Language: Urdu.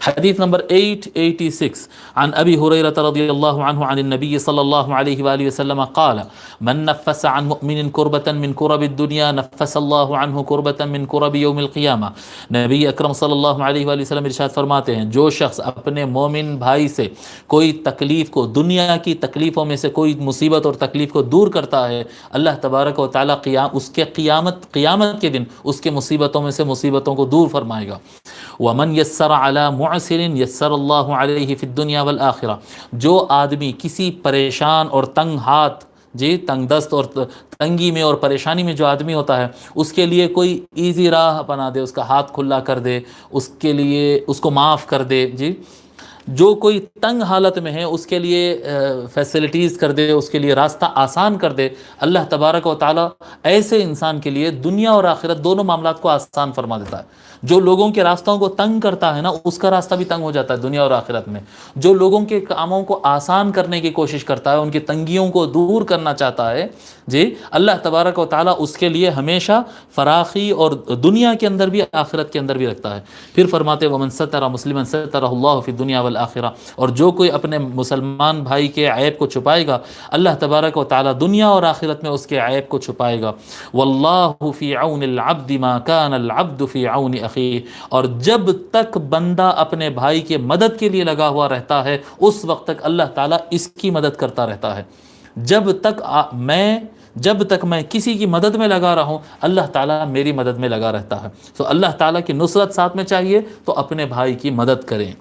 حديث نمبر 886 عن أبي هريرة رضي الله عنه عن النبي صلى الله عليه وآله وسلم قال من نفس عن مؤمن كربة من كرب الدنيا نفس الله عنه كربة من كرب يوم القيامة. نبی اکرم صلی اللہ علیہ وآلہ وسلم ارشاد فرماتے ہیں جو شخص اپنے مومن بھائی سے کوئی تکلیف کو، دنیا کی تکلیفوں میں سے کوئی مصیبت اور تکلیف کو دور کرتا ہے، اللہ تبارک و تعالی اس کے قیامت کے دن اس کے مصیبتوں میں سے مصیبتوں کو دور فرمائے گا. ومن یسر علی معسر یسر اللہ علیہ فی الدنیا والآخرہ. جو آدمی کسی پریشان اور تنگ ہاتھ، جی تنگ دست اور تنگی میں اور پریشانی میں جو آدمی ہوتا ہے، اس کے لیے کوئی ایزی راہ بنا دے، اس کا ہاتھ کھلا کر دے، اس کے لیے اس کو معاف کر دے، جی جو کوئی تنگ حالت میں ہے اس کے لیے فیسلٹیز کر دے، اس کے لیے راستہ آسان کر دے، اللہ تبارک و تعالی ایسے انسان کے لیے دنیا اور آخرت دونوں معاملات کو آسان فرما دیتا ہے. جو لوگوں کے راستوں کو تنگ کرتا ہے نا، اس کا راستہ بھی تنگ ہو جاتا ہے دنیا اور آخرت میں. جو لوگوں کے کاموں کو آسان کرنے کی کوشش کرتا ہے، ان کی تنگیوں کو دور کرنا چاہتا ہے، جی اللہ تبارک و تعالیٰ اس کے لیے ہمیشہ فراخی اور دنیا کے اندر بھی آخرت کے اندر بھی رکھتا ہے. پھر فرماتے ومن ستر مسلما سترہ اللہ فی الدنیا والآخرہ. اور جو کوئی اپنے مسلمان بھائی کے عیب کو چھپائے گا، اللہ تبارک و تعالیٰ دنیا اور آخرت میں اس کے عیب کو چھپائے گا. واللہ فی عون العبد ما کان العبد فی عون اخیہ. اور جب تک بندہ اپنے بھائی کے مدد کے لیے لگا ہوا رہتا ہے، اس وقت تک اللہ تعالیٰ اس کی مدد کرتا رہتا ہے. جب تک میں کسی کی مدد میں لگا رہا ہوں، اللہ تعالیٰ میری مدد میں لگا رہتا ہے. تو اللہ تعالیٰ کی نصرت ساتھ میں چاہیے تو اپنے بھائی کی مدد کریں.